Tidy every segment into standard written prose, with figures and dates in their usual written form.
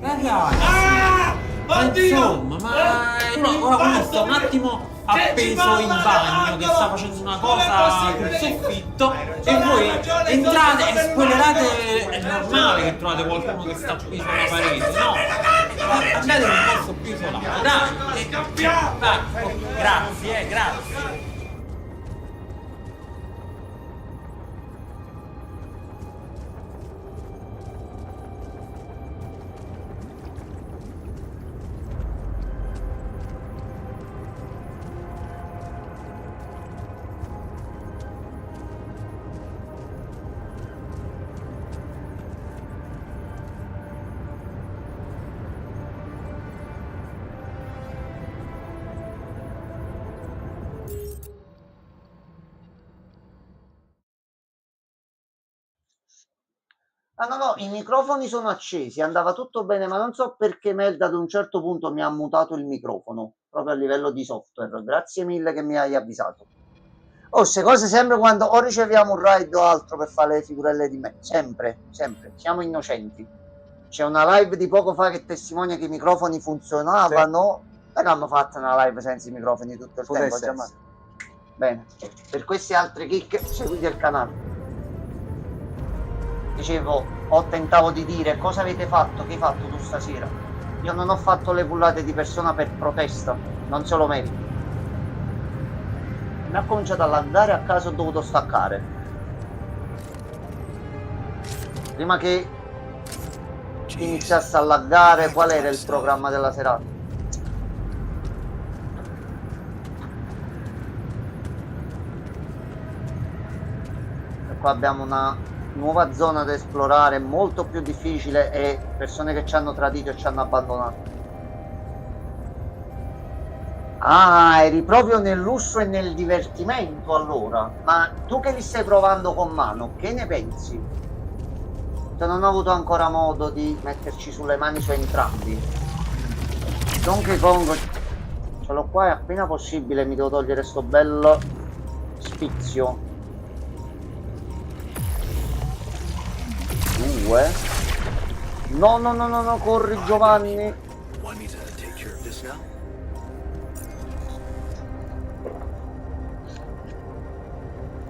Ragazzi, ma Oddio! insomma, ora quello sta un attimo appeso in bagno che sta facendo una cosa sul soffitto e voi entrate e spoilerate. È normale che trovate qualcuno che sta appeso alla parete, no? Andate in un posto più isolato, dai! Vai, grazie, grazie! Ah no, no, i microfoni sono accesi, andava tutto bene, ma non so perché Melda ad un certo punto mi ha mutato il microfono, proprio a livello di software. Grazie mille che mi hai avvisato. Oh, queste cose sempre quando o riceviamo un raid o altro per fare le figurelle di me, sempre, sempre, siamo innocenti. C'è una live di poco fa che testimonia che i microfoni funzionavano, e hanno fatto una live senza i microfoni tutto il tempo. Bene, per queste altre chicche seguite il canale. Dicevo, tentavo di dire cosa avete fatto, che hai fatto tu stasera. Io non ho fatto le pullate di persona per protesta, non se lo merito. Mi ha cominciato a laggare a caso, ho dovuto staccare. Prima che iniziasse a laggare, qual era il programma della serata? E qua abbiamo una nuova zona da esplorare, molto più difficile, e persone che ci hanno tradito e ci hanno abbandonato. Ah, eri proprio nel lusso e nel divertimento allora. Ma tu che li stai provando con mano, che ne pensi? Cioè, non ho avuto ancora modo di metterci sulle mani su entrambi. Donkey Kong ce l'ho qua e appena possibile mi devo togliere sto bello spizio. 2. No, no, no, no, no, corri Giovanni.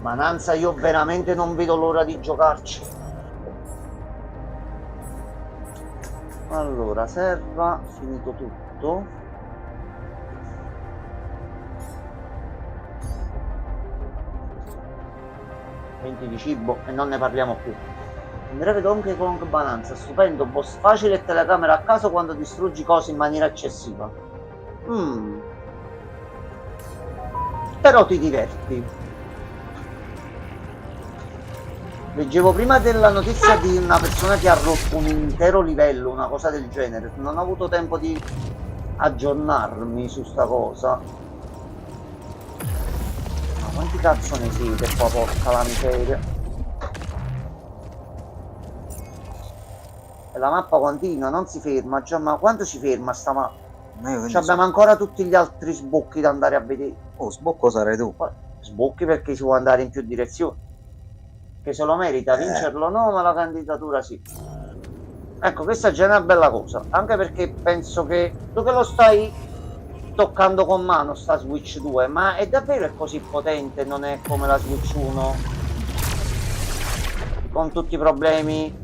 Mananza, io veramente non vedo l'ora di giocarci. Allora, serva, finito tutto. Di cibo e non ne parliamo più. Andrea Donkey Kong Bonanza, stupendo, boss facile e telecamera a caso quando distruggi cose in maniera eccessiva. Però ti diverti. Leggevo prima della notizia di una persona che ha rotto un intero livello, una cosa del genere. Non ho avuto tempo di aggiornarmi su sta cosa. Ma quanti cazzo ne siete qua, porca la miseria? E la mappa continua, non si ferma, già, ma quando si ferma sta mappa? Abbiamo ancora tutti gli altri sbocchi da andare a vedere. Oh, sbocco sarai tu. Sbocchi perché si può andare in più direzioni. Che se lo merita, vincerlo no, ma la candidatura sì. Ecco, questa è già una bella cosa, anche perché penso che tu che lo stai toccando con mano sta Switch 2, ma è davvero così potente, non è come la Switch 1 con tutti i problemi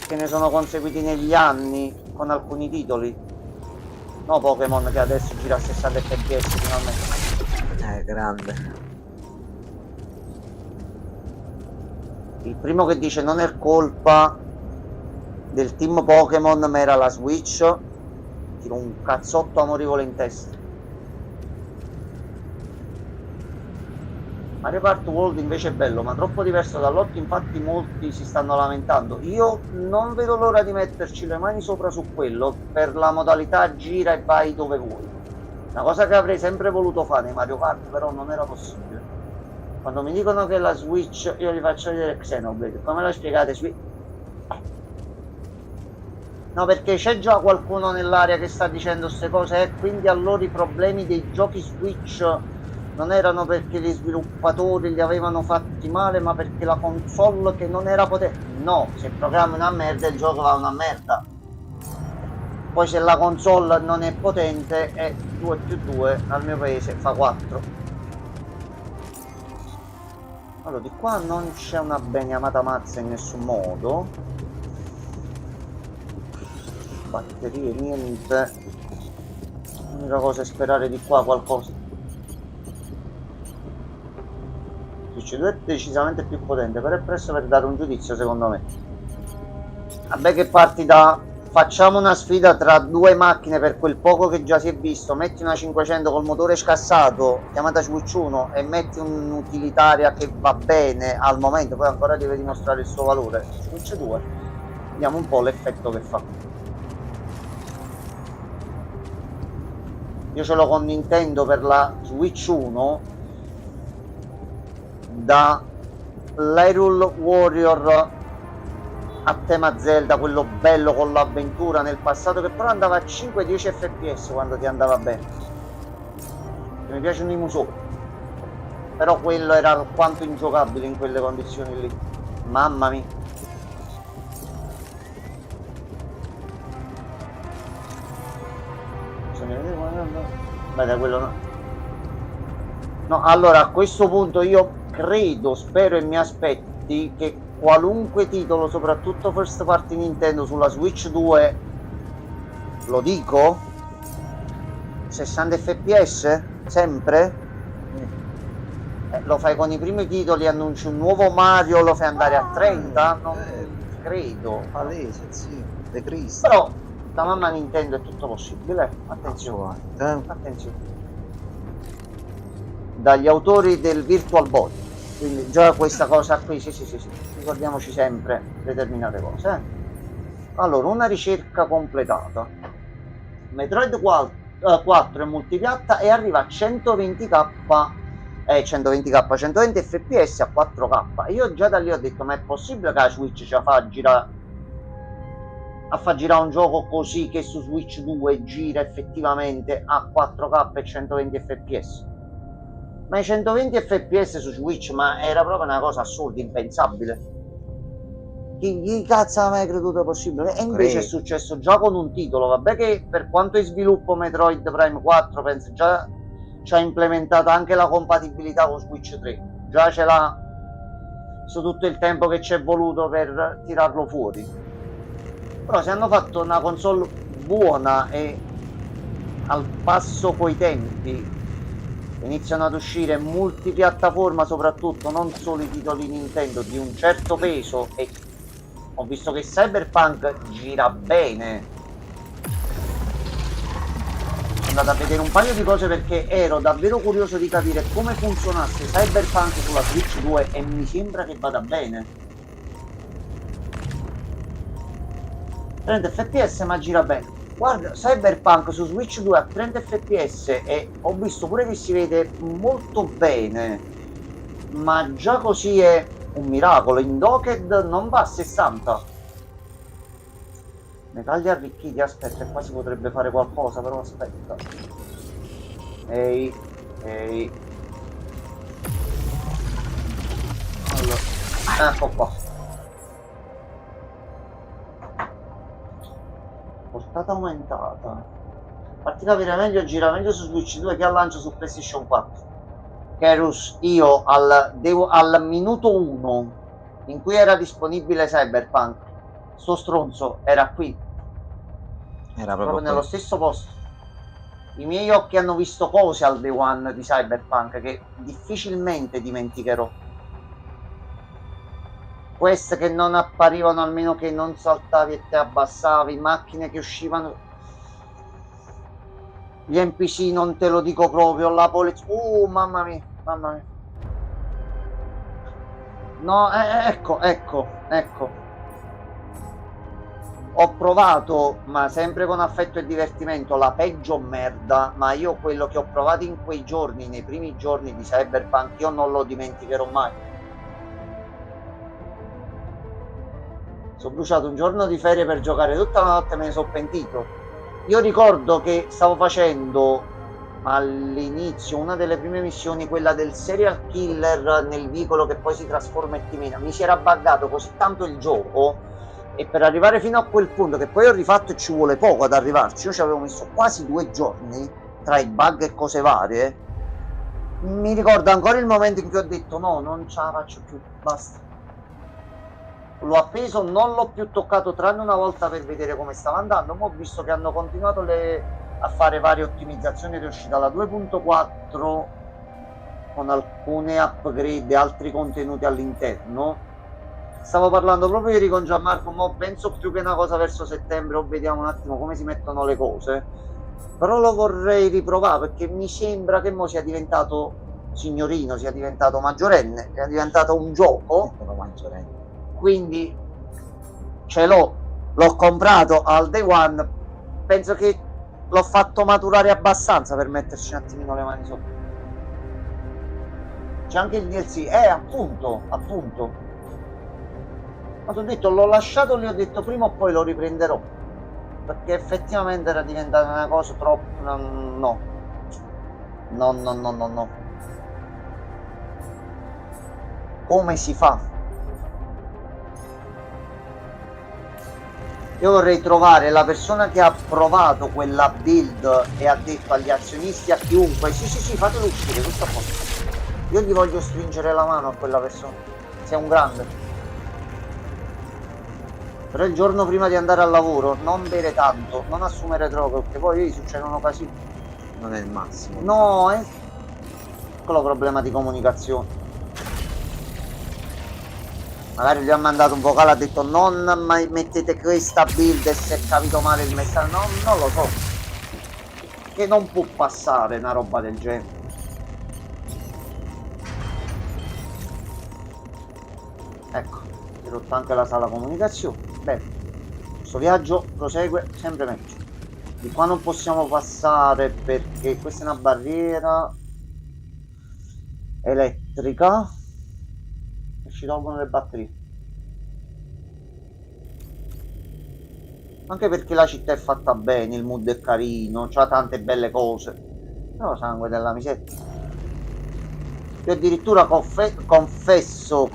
che ne sono conseguiti negli anni con alcuni titoli? No, Pokémon che adesso gira a 60 fps finalmente. Grande. Il primo che dice non è colpa del team Pokémon ma era la Switch, tiro un cazzotto amorevole in testa. Mario Kart World invece è bello, ma troppo diverso dall'8, infatti molti si stanno lamentando. Io non vedo l'ora di metterci le mani sopra su quello, per la modalità gira e vai dove vuoi. Una cosa che avrei sempre voluto fare nei Mario Kart, però non era possibile. Quando mi dicono che la Switch, io gli faccio vedere Xenoblade, come la spiegate? No, perché c'è già qualcuno nell'area che sta dicendo queste cose, e quindi allora i problemi dei giochi Switch non erano perché gli sviluppatori li avevano fatti male, ma perché la console che non era potente. No, se il programma è una merda il gioco va una merda. poi se la console non è potente è 2 più 2 al mio paese fa 4. Allora di qua non c'è una beniamata mazza in nessun modo, batterie niente, l'unica cosa è sperare di qua qualcosa. Switch 2 è decisamente più potente, però è presto per dare un giudizio secondo me. Vabbè che parti da facciamo una sfida tra due macchine per quel poco che già si è visto, metti una 500 col motore scassato chiamata Switch 1 e metti un'utilitaria che va bene al momento, poi ancora deve dimostrare il suo valore. Switch 2, vediamo un po' l'effetto che fa. Io ce l'ho con Nintendo per la Switch 1 da l'Hyrule Warrior a tema Zelda, quello bello con l'avventura nel passato, che però andava a 5-10 fps quando ti andava bene. Mi piacciono i musou, però quello era alquanto ingiocabile in quelle condizioni lì, mamma mia. Bisogna vedere beh, quello no. No, allora a questo punto io credo, spero e mi aspetti che qualunque titolo, soprattutto first party Nintendo sulla Switch 2, lo dico, 60 fps sempre? Lo fai con i primi titoli, annunci un nuovo Mario, lo fai andare a 30? Non credo. Palese, sì, De Cristo. Però da mamma Nintendo è tutto possibile, attenzione, attenzione. Dagli autori del Virtual Boy, quindi già questa cosa qui, sì, ricordiamoci sempre determinate cose. Allora, una ricerca completata. Metroid 4 è multipiatta e arriva a 120k, 120 fps a 4k. Io già da lì ho detto, ma è possibile che la Switch ci fa girare un gioco così che su Switch 2 gira effettivamente a 4k e 120 fps? Ma i 120 fps su Switch, ma era proprio una cosa assurda, impensabile. Chi cazzo ha mai creduto possibile? E invece è successo già con un titolo. Vabbè che per quanto è sviluppo Metroid Prime 4, penso già ci ha implementato anche la compatibilità con Switch 3. Già ce l'ha su tutto il tempo che ci è voluto per tirarlo fuori. Però se hanno fatto una console buona e al passo coi tempi, iniziano ad uscire multipiattaforma, soprattutto non solo i titoli Nintendo di un certo peso, e ho visto che Cyberpunk gira bene. Sono andato a vedere un paio di cose perché ero davvero curioso di capire come funzionasse Cyberpunk sulla Switch 2 e mi sembra che vada bene. 30 fps ma gira bene. Guarda, Cyberpunk su Switch 2 a 30 fps e ho visto pure che si vede molto bene, ma già così è un miracolo. In docked non va a 60. Metalli arricchiti, aspetta, qua si potrebbe fare qualcosa, però aspetta. Ehi. Allora, ecco qua. Portata aumentata. Parti capire meglio, gira meglio su Switch 2 che al lancio su PlayStation 4. Kerus, io al minuto 1 in cui era disponibile Cyberpunk, sto stronzo era qui, era proprio nello stesso posto. I miei occhi hanno visto cose al day one di Cyberpunk che difficilmente dimenticherò. Queste che non apparivano, almeno che non saltavi e te abbassavi, macchine che uscivano, gli NPC non te lo dico proprio, la polizia, mamma mia. No, ecco. Ho provato, ma sempre con affetto e divertimento, la peggio merda, ma io quello che ho provato in quei giorni, nei primi giorni di Cyberpunk, io non lo dimenticherò mai. Sono bruciato un giorno di ferie per giocare tutta la notte, me ne sono pentito. Io ricordo che stavo facendo all'inizio una delle prime missioni, quella del serial killer nel vicolo che poi si trasforma e ti mina. Mi si era buggato così tanto il gioco E per arrivare fino a quel punto, che poi ho rifatto e ci vuole poco ad arrivarci, io ci avevo messo quasi 2 giorni tra i bug e cose varie. Mi ricordo ancora il momento in cui ho detto no, non ce la faccio più, basta. L'ho appeso, non l'ho più toccato tranne una volta per vedere come stava andando, ma ho visto che hanno continuato a fare varie ottimizzazioni ed è uscita la 2.4 con alcune upgrade e altri contenuti all'interno. Stavo parlando proprio ieri con Gianmarco, ma penso più che una cosa verso settembre, o vediamo un attimo come si mettono le cose. Però lo vorrei riprovare perché mi sembra che mo sia diventato signorino, sia diventato maggiorenne, sia diventato un gioco. Quindi ce l'ho comprato al day one, penso che l'ho fatto maturare abbastanza per metterci un attimino le mani sopra. C'è anche il DLC, appunto. Ma ti ho detto, l'ho lasciato lì, ho detto prima o poi lo riprenderò. Perché effettivamente era diventata una cosa troppo... No. Come si fa? Io vorrei trovare la persona che ha provato quella build e ha detto agli azionisti, a chiunque, sì, fatelo uscire, tutto a posto. Io gli voglio stringere la mano a quella persona. Sei un grande. Però il giorno prima di andare al lavoro non bere tanto, non assumere droghe, perché poi succedono casini. Non è il massimo. No, è quello problema di comunicazione. Magari gli ha mandato un vocale, ha detto non mai mettete questa build e se è capito male il messaggio. No, non lo so. Che non può passare una roba del genere. Ecco, si è rotta anche la sala comunicazione. Bene, questo viaggio prosegue sempre meglio. Di qua non possiamo passare perché questa è una barriera elettrica e ci tolgono le batterie. Anche perché la città è fatta bene, il mood è carino, c'ha tante belle cose. Però sangue della miseria. Io addirittura confesso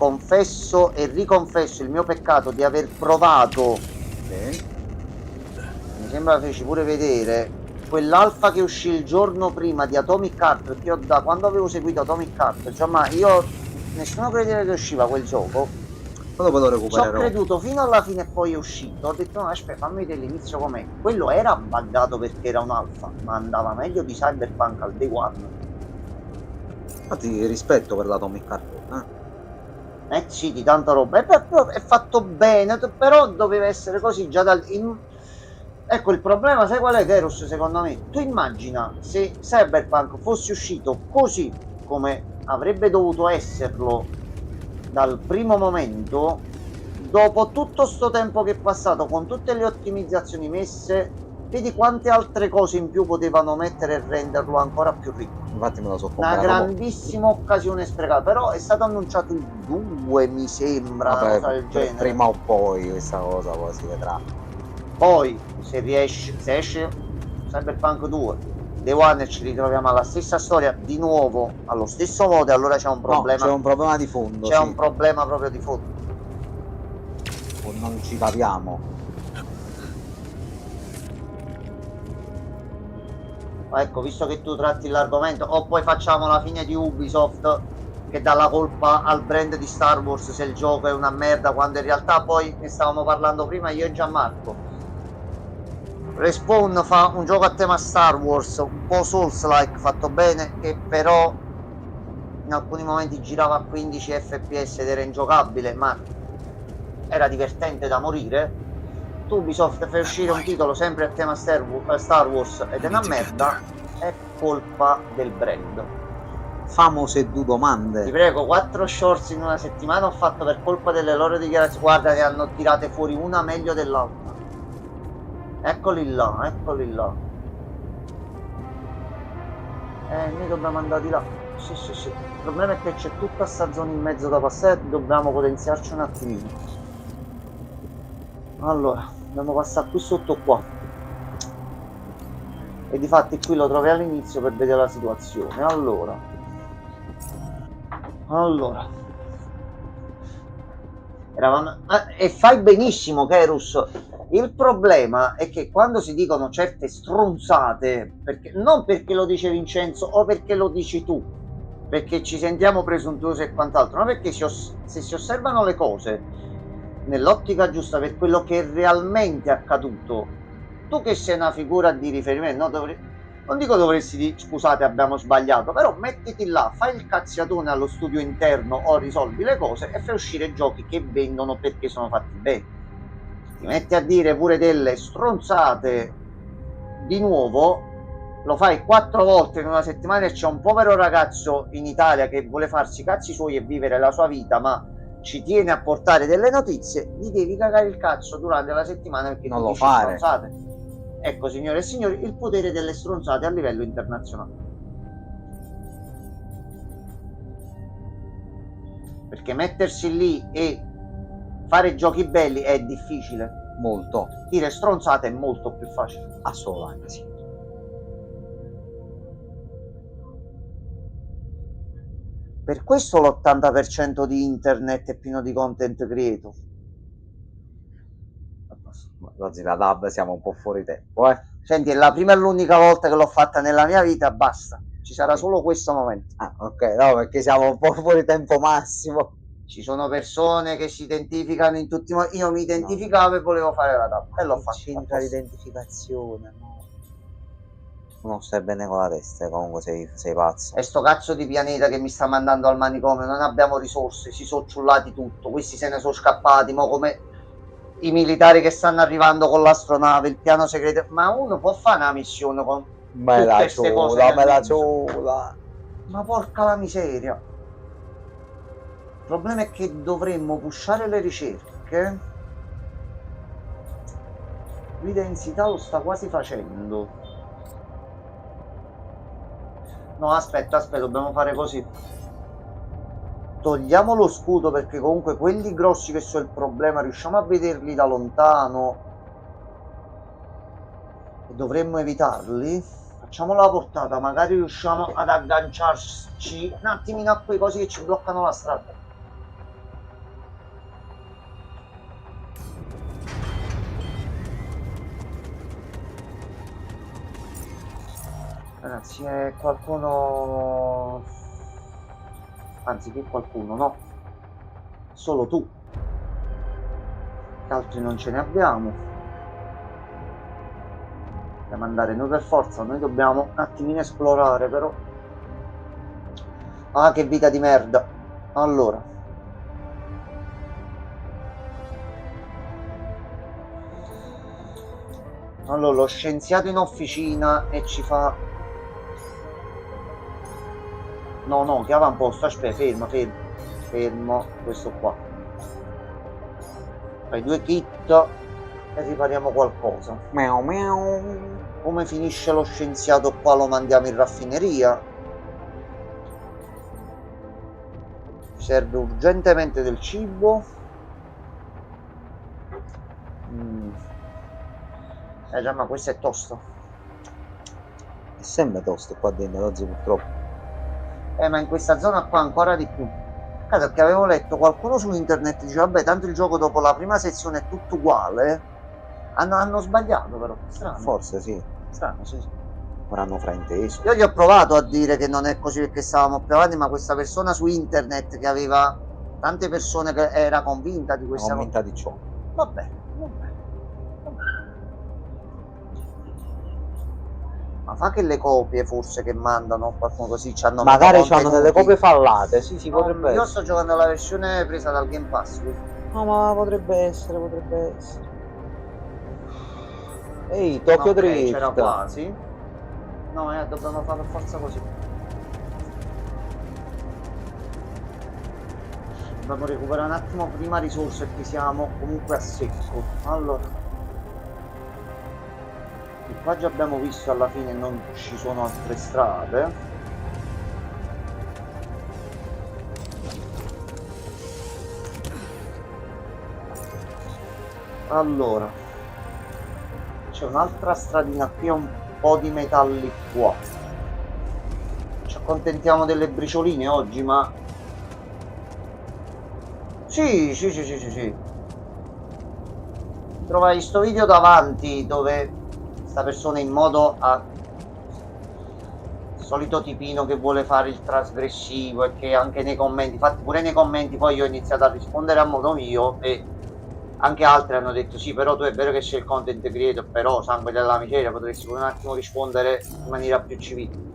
e riconfesso il mio peccato di aver provato, mi sembra feci pure vedere, quell'alfa che uscì il giorno prima di Atomic Heart, perché io da quando avevo seguito Atomic Heart, cioè, ma io nessuno credeva che usciva quel gioco, quando lo ci ho recupererò. creduto fino alla fine e poi è uscito, ho detto no aspetta fammi vedere l'inizio com'è. Quello era buggato perché era un alfa, ma andava meglio di Cyberpunk al day one. Infatti rispetto per l'Atomic Heart, Sì, di tanta roba, è fatto bene, però doveva essere così già ecco il problema, sai qual è, Gerus? Secondo me, tu immagina se Cyberpunk fosse uscito così come avrebbe dovuto esserlo dal primo momento, dopo tutto sto tempo che è passato con tutte le ottimizzazioni messe, vedi quante altre cose in più potevano mettere e renderlo ancora più ricco. Infatti me lo so Una comprato. grandissima occasione sprecata, però è stato annunciato il 2 mi sembra, una cosa del genere. Prima o poi questa cosa poi si vedrà. Poi se esce Cyberpunk 2 Day One e ci ritroviamo alla stessa storia di nuovo allo stesso modo, allora c'è un problema. No, c'è un problema di fondo. C'è un problema proprio di fondo. O non ci capiamo. Ecco, visto che tu tratti l'argomento, o poi facciamo la fine di Ubisoft che dà la colpa al brand di Star Wars se il gioco è una merda, quando in realtà poi ne stavamo parlando prima io e Gianmarco. Respawn fa un gioco a tema Star Wars un po' Souls-like fatto bene, che però in alcuni momenti girava a 15 fps ed era ingiocabile, ma era divertente da morire. Ubisoft fa uscire un titolo sempre a tema Star Wars ed è una merda, è colpa del brand. Famose 2 domande. Ti prego, 4 shorts in una settimana ho fatto per colpa delle loro dichiarazioni. Guarda che hanno tirate fuori una meglio dell'altra. Eccoli là, eccoli là. Noi dobbiamo andare di là. Sì. Il problema è che c'è tutta sta zona in mezzo da passare, dobbiamo potenziarci un attimino. Allora, dobbiamo passare qui sotto qua. E difatti qui lo trovi all'inizio per vedere la situazione. Allora. E fai benissimo, Kerus. Il problema è che quando si dicono certe stronzate, non perché lo dice Vincenzo o perché lo dici tu, perché ci sentiamo presuntuosi e quant'altro, ma perché se si osservano le cose nell'ottica giusta per quello che è realmente accaduto, tu che sei una figura di riferimento, no, non dico dovresti dire scusate abbiamo sbagliato, però mettiti là, fai il cazziatone allo studio interno o risolvi le cose e fai uscire giochi che vendono perché sono fatti bene. Ti metti a dire pure delle stronzate di nuovo, lo fai 4 volte in una settimana e c'è un povero ragazzo in Italia che vuole farsi i cazzi suoi e vivere la sua vita, ma ci tiene a portare delle notizie, gli devi cagare il cazzo durante la settimana perché non tu lo dici fare. stronzate. Ecco, signore e signori, il potere delle stronzate a livello internazionale. Perché mettersi lì e fare giochi belli è difficile. Molto. Dire stronzate è molto più facile. Assolutamente sì. Per questo l'80% di internet è pieno di content creator. Oggi la DAB siamo un po' fuori tempo, Senti, è la prima e l'unica volta che l'ho fatta nella mia vita, basta. Ci sarà solo questo momento. Ah, ok, no, perché siamo un po' fuori tempo massimo. Ci sono persone che si identificano in tutti i modi. Io mi identificavo e volevo fare la DAB. E l'ho fatto. C'entra l'identificazione, no? Non stai bene con la testa, comunque sei pazzo. E sto cazzo di pianeta che mi sta mandando al manicomio, non abbiamo risorse, si sono ciullati tutto, questi se ne sono scappati, mo come i militari che stanno arrivando con l'astronave, il piano segreto. Ma uno può fare una missione con me la ciula. Ma porca la miseria. Il problema è che dovremmo pushare le ricerche. Qui densità lo sta quasi facendo. No, aspetta, dobbiamo fare così. Togliamo lo scudo perché comunque quelli grossi che sono il problema riusciamo a vederli da lontano e dovremmo evitarli. Facciamo la portata, magari riusciamo ad agganciarci un attimino a quei cosi che ci bloccano la strada. Ragazzi, è qualcuno, anzi che qualcuno, no, solo tu, che altri non ce ne abbiamo. Dobbiamo andare noi per forza, noi dobbiamo un attimino esplorare però. Ah, che vita di merda. Allora lo scienziato in officina e ci fa no, che avamposto, aspetta, fermo, questo qua. Fai 2 kit e ripariamo qualcosa. Miau miau. Come finisce lo scienziato qua lo mandiamo in raffineria. Serve urgentemente del cibo. Già, ma questo è tosto. È sempre tosto qua dentro oggi purtroppo. Ma in questa zona qua ancora di più. Perché avevo letto qualcuno su internet diceva vabbè tanto il gioco dopo la prima sezione è tutto uguale. Hanno sbagliato però, strano. Forse sì. Strano, sì. Ora hanno frainteso. Io gli ho provato a dire che non è così perché stavamo più avanti, ma questa persona su internet che aveva tante persone che era convinta di questa cosa. Convinta di ciò. Vabbè. Ma fa che le copie forse che mandano qualcuno così c'hanno magari hanno delle copie fallate, sì, no, potrebbe io essere. sto giocando la versione presa dal Game Pass quindi. No, ma potrebbe essere. Ehi, Tokyo Drift. C'era quasi. No, dobbiamo fare per forza così. Dobbiamo recuperare un attimo prima risorse perché siamo comunque a secco. Allora, e qua già abbiamo visto alla fine non ci sono altre strade. Allora, c'è un'altra stradina qui, un po' di metalli qua. Ci accontentiamo delle bricioline oggi, ma Sì, sì, sì, sì, sì, sì. Trovai sto video davanti dove sta persona in modo a solito tipino che vuole fare il trasgressivo e che anche nei commenti, infatti pure nei commenti poi io ho iniziato a rispondere a modo mio e anche altri hanno detto sì, però tu è vero che sei il content creator, però sangue della miseria potresti un attimo rispondere in maniera più civile.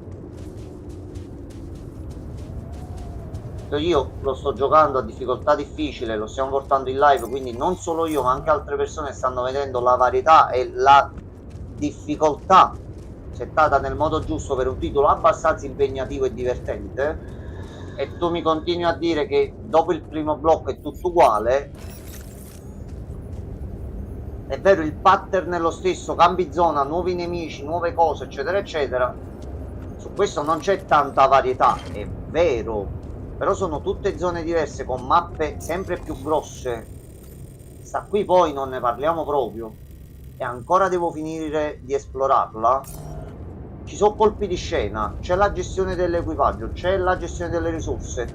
Io lo sto giocando a difficoltà difficile, lo stiamo portando in live, quindi non solo io ma anche altre persone stanno vedendo la varietà e la difficoltà settata nel modo giusto per un titolo abbastanza impegnativo e divertente, e tu mi continui a dire che dopo il primo blocco è tutto uguale. È vero, il pattern è lo stesso, cambi zona, nuovi nemici, nuove cose, eccetera eccetera, su questo non c'è tanta varietà, è vero, però sono tutte zone diverse con mappe sempre più grosse. Sta qui poi non ne parliamo proprio e ancora devo finire di esplorarla. Ci sono colpi di scena, c'è la gestione dell'equipaggio, c'è la gestione delle risorse,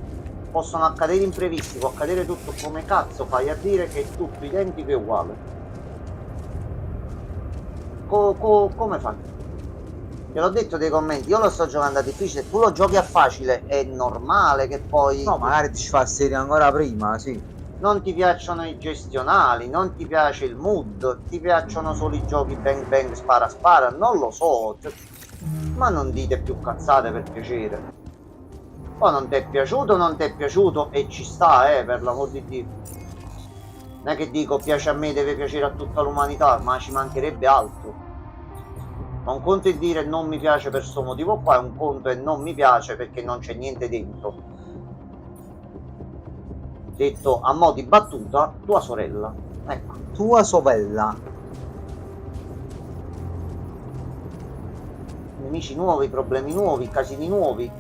possono accadere imprevisti, può accadere tutto. Come cazzo fai a dire che è tutto identico e uguale? Come fai? Te l'ho detto dei commenti, io lo sto giocando a difficile, tu lo giochi a facile, è normale che poi No, magari ti fa serie ancora prima, sì. non ti piacciono i gestionali, non ti piace il mood, ti piacciono solo i giochi bang bang spara spara, non lo so, ma non dite più cazzate per piacere. Poi non ti è piaciuto, non ti è piaciuto e ci sta, per l'amor di Dio. Non è che dico piace a me, deve piacere a tutta l'umanità, ma ci mancherebbe altro. Ma un conto è dire non mi piace per questo motivo qua, e un conto è non mi piace perché non c'è niente dentro. Detto a mo' di battuta, tua sorella. Ecco. Tua sorella. Nemici nuovi, problemi nuovi, casini nuovi.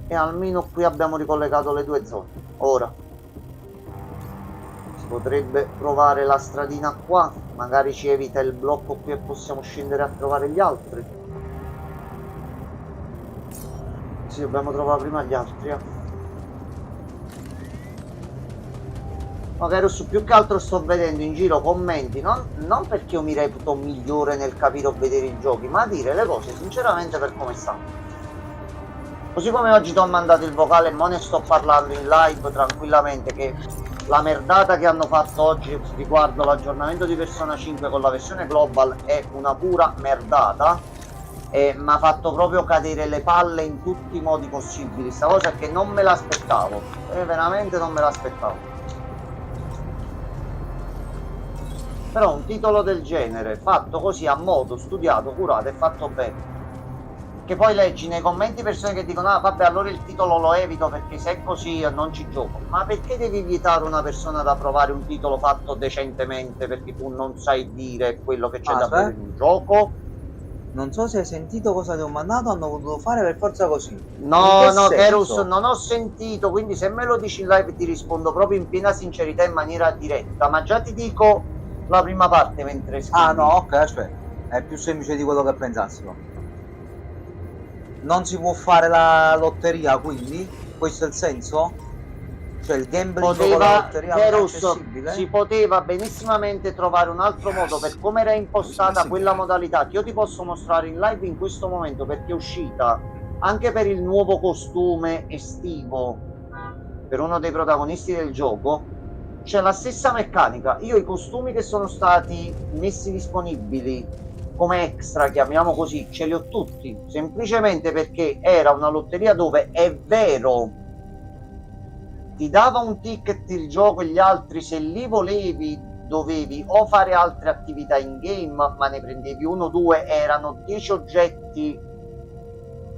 E almeno qui abbiamo ricollegato le due zone. Ora si potrebbe provare la stradina qua, magari ci evita il blocco qui e possiamo scendere a trovare gli altri. Sì, dobbiamo trovare prima gli altri. Magari su più che altro sto vedendo in giro commenti, non perché io mi reputo migliore nel capire o vedere i giochi, ma a dire le cose sinceramente per come stanno. Così come oggi ti ho mandato il vocale e mo ne sto parlando in live tranquillamente, che la merdata che hanno fatto oggi riguardo l'aggiornamento di Persona 5 con la versione global è una pura merdata e mi ha fatto proprio cadere le palle in tutti i modi possibili. Sta cosa che non me l'aspettavo, veramente non me l'aspettavo. Però un titolo del genere fatto così a modo, studiato, curato e fatto bene, che poi leggi nei commenti persone che dicono ah vabbè allora il titolo lo evito perché se è così non ci gioco. Ma perché devi vietare una persona da provare un titolo fatto decentemente perché tu non sai dire quello che c'è da fare in un gioco? Non so se hai sentito cosa ti ho mandato, hanno voluto fare per forza così. No, Kerus, non ho sentito, quindi se me lo dici in live ti rispondo proprio in piena sincerità in maniera diretta, ma già ti dico la prima parte mentre scrivi. Ah no, ok, aspetta, è più semplice di quello che pensassimo. Non si può fare la lotteria, quindi? Questo è il senso? Cioè il gambling con la lotteria non è accessibile? Si poteva benissimamente trovare un altro modo per come era impostata quella modalità che io ti posso mostrare in live in questo momento, perché è uscita anche per il nuovo costume estivo per uno dei protagonisti del gioco. C'è la stessa meccanica, io i costumi che sono stati messi disponibili come extra, chiamiamo così, ce li ho tutti, semplicemente perché era una lotteria dove è vero ti dava un ticket il gioco e gli altri se li volevi dovevi o fare altre attività in game, ma ne prendevi uno o due, erano 10 oggetti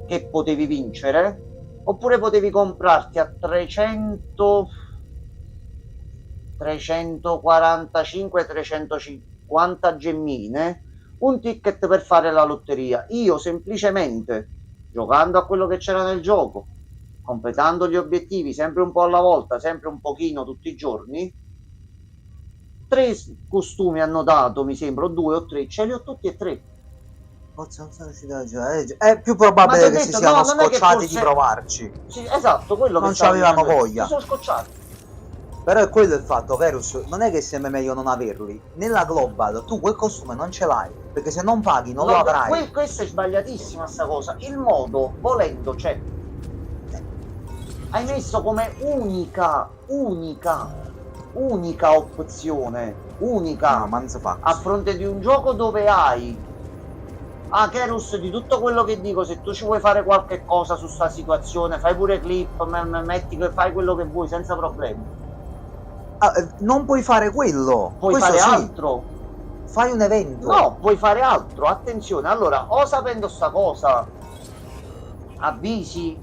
che potevi vincere, oppure potevi comprarti a 345 350 gemmine un ticket per fare la lotteria. Io semplicemente giocando a quello che c'era nel gioco, completando gli obiettivi sempre un po' alla volta, sempre un pochino tutti i giorni, 3 costumi hanno dato, mi sembra, 2 o 3, ce li ho tutti e 3. Forse non sono riuscito a girare. È più Ma probabile ti ho che si detto, siano no, non è che scocciati forse... di provarci. Sì, esatto, quello che Non stavo c'avevano dicendo io. voglia. Si sono scocciati. Però è quello il fatto, Verus, non è che sia meglio non averli. Nella Global tu quel costume non ce l'hai, perché se non paghi non lo avrai. Questa è sbagliatissima sta cosa. Il modo, volendo, c'è. Hai messo come unica opzione, unica, No, manzo a fronte di un gioco dove hai... Ah, Kerus, di tutto quello che dico, se tu ci vuoi fare qualche cosa su sta situazione, fai pure clip, metti che fai quello che vuoi senza problemi. Non puoi fare quello. Puoi Questo fare sì. altro. Fai un evento. No, puoi fare altro, attenzione. Allora, o sapendo sta cosa, avvisi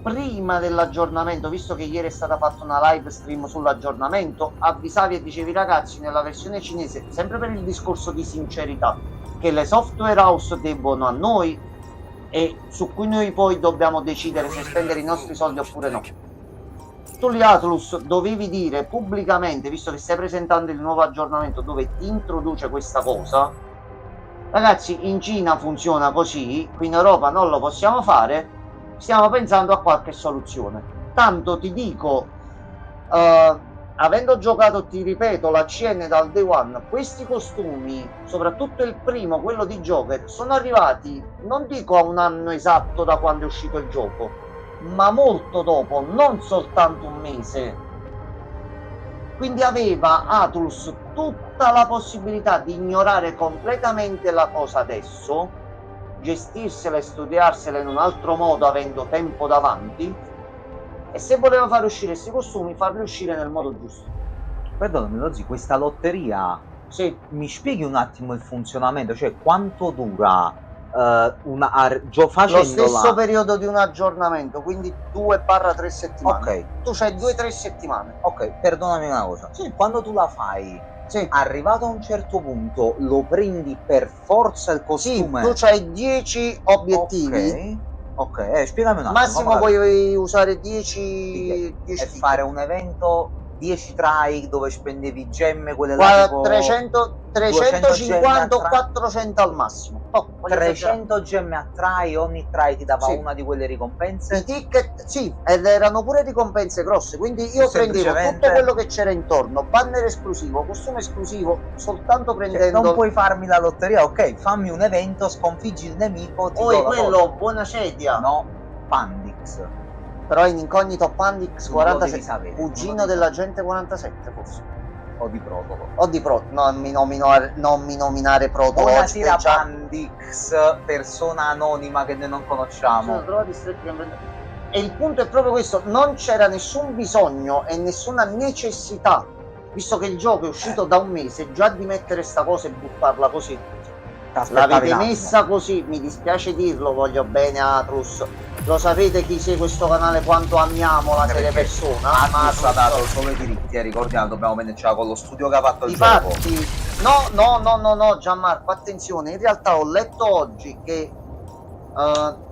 prima dell'aggiornamento, visto che ieri è stata fatta una live stream sull'aggiornamento, avvisavi e dicevi ragazzi, nella versione cinese, sempre per il discorso di sincerità, che le software house debbono a noi e su cui noi poi dobbiamo decidere se spendere i nostri soldi oppure no. Tu lì Atlus dovevi dire pubblicamente, visto che stai presentando il nuovo aggiornamento dove ti introduce questa cosa, ragazzi, in Cina funziona così, qui in Europa non lo possiamo fare, stiamo pensando a qualche soluzione. Tanto ti dico, avendo giocato, ti ripeto, la CN dal day one, questi costumi, soprattutto il primo, quello di Joker, sono arrivati, non dico a un anno esatto da quando è uscito il gioco, ma molto dopo, non soltanto un mese. Quindi aveva Atlus tutta la possibilità di ignorare completamente la cosa adesso, gestirsela e studiarsela in un altro modo avendo tempo davanti, e se voleva fare uscire questi costumi, farli uscire nel modo giusto. Perdonami, Lozzi, questa lotteria, sì, mi spieghi un attimo il funzionamento? Cioè, quanto dura facendola? Lo stesso periodo di un aggiornamento, quindi 2-3 settimane. Ok. Tu c'hai 2-3 settimane. Ok, perdonami una cosa. Sì. Quando tu la fai, sì, arrivato a un certo punto, lo prendi per forza il costume? Sì, tu c'hai 10 obiettivi. Ok, spiegami un attimo. Massimo puoi usare 10 e fare un evento 10 try dove spendevi gemme, quelle là tipo 350 o 400 al massimo. 300 gemme a try, ogni try ti dava Sì. una di quelle ricompense. I ticket, sì, ed erano pure ricompense grosse, quindi io prendevo tutto quello che c'era intorno, banner esclusivo, costume esclusivo, soltanto prendendo... Cioè, non puoi farmi la lotteria, ok, fammi un evento, sconfiggi il nemico, ti do quello, cosa. buona sedia. No, Pandix. Però in incognito Pandix 47, cugino dell'agente 47 forse. O di Protolo. Non mi nominare Protolo. Buonasera Pandix, persona anonima che noi non conosciamo. E il punto è proprio questo, non c'era nessun bisogno e nessuna necessità, visto che il gioco è uscito da un mese, già di mettere sta cosa e buttarla così. L'avete messa così, mi dispiace dirlo, voglio bene Atlus, lo sapete chi segue questo canale quanto amiamo la telepersona. Atlus ha dato solo i diritti, ricordiamo, dobbiamo venircela con lo studio che ha fatto il Infatti, gioco. No, Gianmarco, attenzione, in realtà ho letto oggi che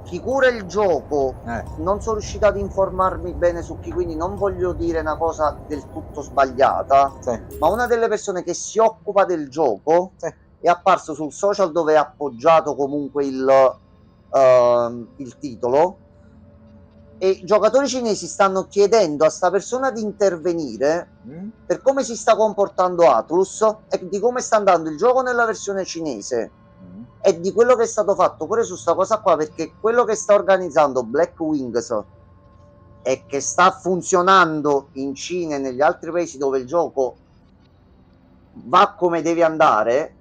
chi cura il gioco, non sono riuscito ad informarmi bene su chi, quindi non voglio dire una cosa del tutto sbagliata, ma una delle persone che si occupa del gioco è apparso sul social dove è appoggiato comunque il titolo, e i giocatori cinesi stanno chiedendo a sta persona di intervenire per come si sta comportando Atlus e di come sta andando il gioco nella versione cinese e di quello che è stato fatto pure su sta cosa qua, perché quello che sta organizzando Black Wings e che sta funzionando in Cina e negli altri paesi dove il gioco va come deve andare,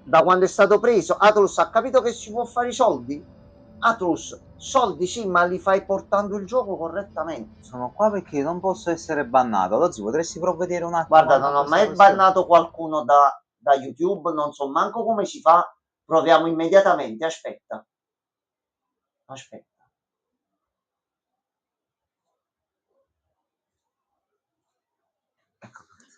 da quando è stato preso Atlus ha capito che si può fare i soldi. Atlus, soldi sì, ma li fai portando il gioco correttamente. Sono qua perché non posso essere bannato. Lozzi, potresti provvedere un attimo? Guarda, non ho mai bannato qualcuno da YouTube, non so manco come si fa. Proviamo immediatamente, aspetta.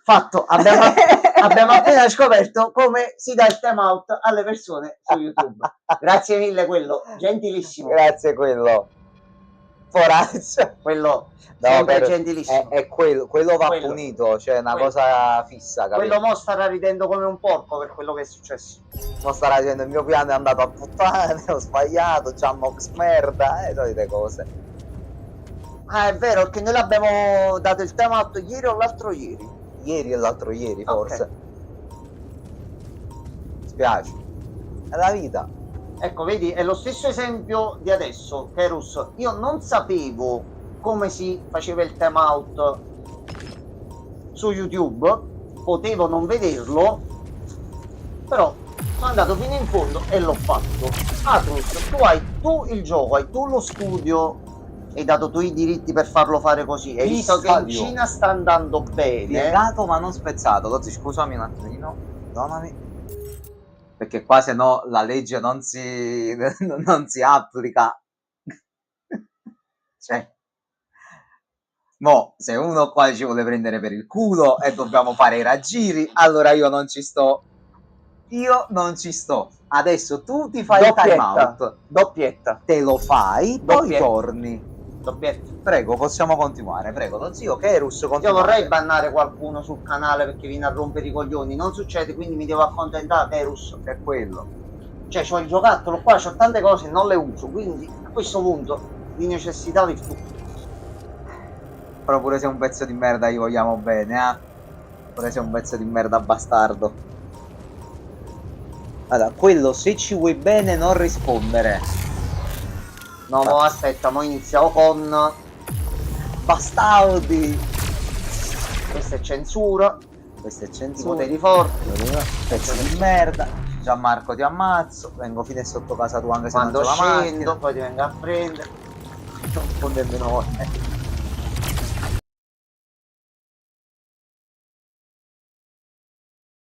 Fatto, abbiamo appena scoperto come si dà il time out alle persone su YouTube. Grazie mille, quello, gentilissimo. Grazie, quello. Forazzo. Quello No, sempre per- gentilissimo. è quello va Quello. punito, cioè è una Quello. cosa fissa, capito? Quello mo starà ridendo come un porco per quello che è successo. Non starà dicendo il mio piano è andato a puttane, ho sbagliato, c'ha Mox merda, solite cose. Ah, è vero, perché noi l'abbiamo dato il time out ieri o l'altro ieri. Ieri e l'altro ieri, forse. Ok. Spiace. È la vita. Ecco, vedi, è lo stesso esempio di adesso, Kerus. Io non sapevo come si faceva il time out su YouTube, potevo non vederlo, però sono andato fino in fondo e l'ho fatto. Atrus, tu hai il gioco, hai tu lo studio, hai dato tu i diritti per farlo fare così. Hai visto che in Cina sta andando bene. Piegato ma non spezzato. Così, scusami un attimino, perdonami. Perché qua se no la legge non si applica. Cioè, mo se uno qua ci vuole prendere per il culo e dobbiamo fare i raggiri, allora io non ci sto. Io non ci sto. Adesso tu ti fai il time out. Doppietta. Te lo fai, poi Doppietta. torni. Doppietta. Prego, possiamo continuare. Prego, lo zio Kerus, Io continuate. vorrei bannare qualcuno sul canale perché viene a rompere i coglioni. Non succede, quindi mi devo accontentare, Kerus. È quello. Cioè, c'ho il giocattolo qua, c'ho tante cose e non le uso, quindi a questo punto di necessità virtù. Però pure se è un pezzo di merda gli vogliamo bene, Pure se è un pezzo di merda bastardo. Allora, quello se ci vuoi bene non rispondere. No, mo aspetta, mo iniziamo con... Bastardi! Questa è censura, Questo è i censura. poteri forti. Pezzo di merda. Gianmarco ti ammazzo. Vengo fino a sotto casa tua anche se Quando non c'ho la scendo, macchina. poi ti vengo a prendere. Non nemmeno